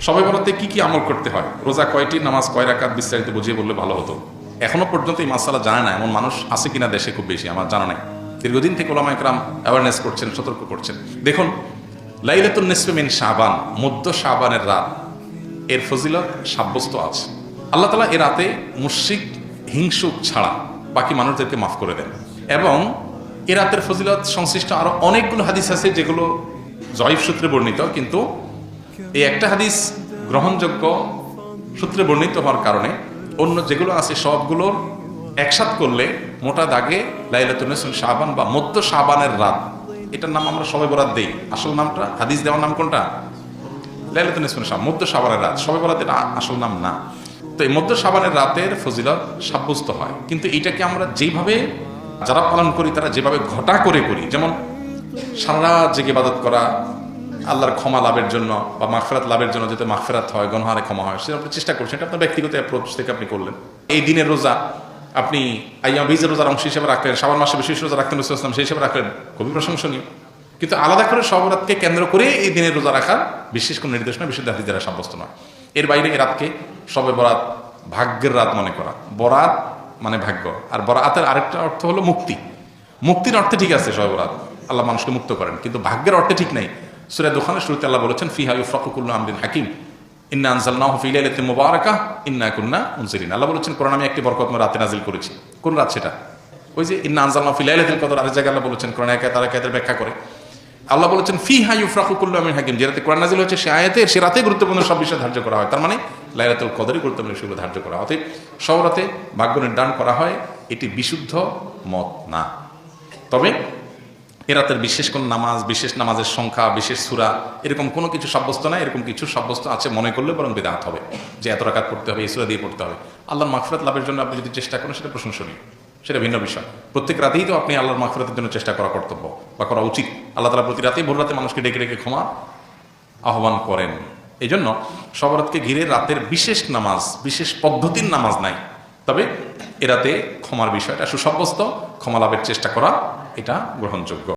শবে বরাতে কি কি আমল করতে হয়, রোজা কয়টি, নামাজ কয় রাকাত, বিস্তারিত বুঝিয়ে বললে ভালো হতো। এখনো পর্যন্ত এই মাসালা জানে না এমন মানুষ আছে কিনা দেশে খুব বেশি আমার জানা নাই। দীর্ঘদিন থেকে ওলামা ইকরাম অ্যাওয়ারনেস করছেন, সতর্ক করছেন। দেখুন, লাইলাতুন নিসফে মিন শাবান, মধ্য শাবানের রাত, এর ফজিলত সাব্যস্ত আছে। আল্লাহ তাআলা এ রাতে মুশরিক হিংসুক ছাড়া বাকি মানুষদেরকে মাফ করে দেন। এবং এ রাতের ফজিলত সংশ্লিষ্ট আরো অনেকগুলো হাদিস আছে যেগুলো জয়ীফ সূত্রে বর্ণিত, কিন্তু এই একটা হাদিস গ্রহণযোগ্য সূত্রে বর্ণিত হওয়ার কারণে অন্য যেগুলো আছে সবগুলোর একসাথ করলে মোটা দাগে লাইলাতুন নিসফে শাবান বা মধ্য শাবানের রাত, এটার নাম আমরা শবে বরাত দেই। আসল নামটা, হাদিস দেওয়ার নাম কোনটা? লাইলাতুন নিসফে শাবান, মধ্য শাবানের রাত। শবে বরাত এটা আসল নাম না। তো এই মধ্য শাবানের রাতের ফজিলত সাব্যস্ত হয়, কিন্তু এটাকে আমরা যেভাবে যারা পালন করি তারা যেভাবে ঘটা করে করি, যেমন সারা জেগে ইবাদত করা আল্লাহর ক্ষমা লাভের জন্য বা মাগফিরাত লাভের জন্য, যাতে মাগফিরাত হয়, গুনাহের ক্ষমা হয়, সেটা আপনি চেষ্টা করছেন। এটা আপনার ব্যক্তিগত অ্যাপ্রোচ থেকে আপনি করলেন। এই দিনের রোজা আপনি আইয়াম বীজের রোজার অংশ হিসেবে রাখলেন, শাবান মাসে বিশেষ রোজা রাখতেন রাসূলুল্লাহ সাল্লাল্লাহু আলাইহি ওয়াসাল্লাম, সেই হিসেবে রাখলেন, খুবই প্রশংসনীয়। কিন্তু আলাদা করে শবে বরাতকে কেন্দ্র করে এই দিনের রোজা রাখার বিশেষ কোনো নির্দেশনা বিশুদ্ধ হাদিস দ্বারা সাব্যস্ত নয়। এর বাইরে এই রাতকে শবে বরাত ভাগ্যের রাত মনে করা। বরাত মানে ভাগ্য, আর বরাতের আরেকটা অর্থ হলো মুক্তি। মুক্তির অর্থে ঠিক আছে শবে বরাত, আল্লাহ মানুষকে মুক্ত করেন, কিন্তু ভাগ্যের অর্থে ঠিক নাই। সূরা দুখানের শুরুতে আল্লাহ বলেছেন, ফিহা ইউফরাকু কুল্লু আমরিন হাকিম ইন্না আনজালনাহু ফি লাইলাতিন মুবারাকাহ ইন্না কুন্না মুনজিরিন। আল্লাহ বলেছেন, কোরআন আমি একটি বরকতময় রাতে নাজিল করেছি। কোন রাত সেটা? ওই যে ইন্না আনজালনাহু ফি লাইলাতিল কদর। আরেক জায়গায় আল্লাহ বলেছেন, কোরআন আয়াতের ব্যাখ্যা করে আল্লাহ বলেছেন, ফিহা ইউফরাকু কুল্লু আমরিন হাকিম, যে রাতে কোরআন নাজিল হয়েছে সে আয়াতের সে রাতে গুরুত্বপূর্ণ সব বিষয় ধার্য করা হয়। তার মানে লাইলাতুল কদরে গুরুত্বপূর্ণ বিষয়গুলো ধার্য করা হয়। অতএব সব রাতে ভাগ্য নির্ধারণ করা হয়, এটি বিশুদ্ধ মত না। তবে এ রাতের বিশেষ কোন নামাজ, বিশেষ নামাজের সংখ্যা, বিশেষ সূরা, এরকম কোনো কিছু সাব্যস্ত নাই। এরকম কিছু সাব্যস্ত আছে মনে করলে বরং বিদআত হবে, যে এত রাকাত পড়তে হবে, এই সূরা দিয়ে পড়তে হবে। আল্লাহর মাগফিরাত লাভের জন্য আপনি যদি চেষ্টা করেন সেটা প্রশংসনীয়, সেটা ভিন্ন বিষয়। প্রত্যেক রাতেই তো আপনি আল্লাহর মাগফিরাতের জন্য চেষ্টা করা কর্তব্য বা করা উচিত। আল্লাহ তাআলা প্রতি রাতেই ভোর রাতে মানুষকে ডেকে ডেকে ক্ষমা আহ্বান করেন। এই জন্য শবে বরাতকে ঘিরে রাতের বিশেষ নামাজ, বিশেষ পদ্ধতির নামাজ নাই। তবে এ রাতে ক্ষমার বিষয়টা সুসাব্যস্ত, ক্ষমা লাভের চেষ্টা করা এটা গ্রহণযোগ্য।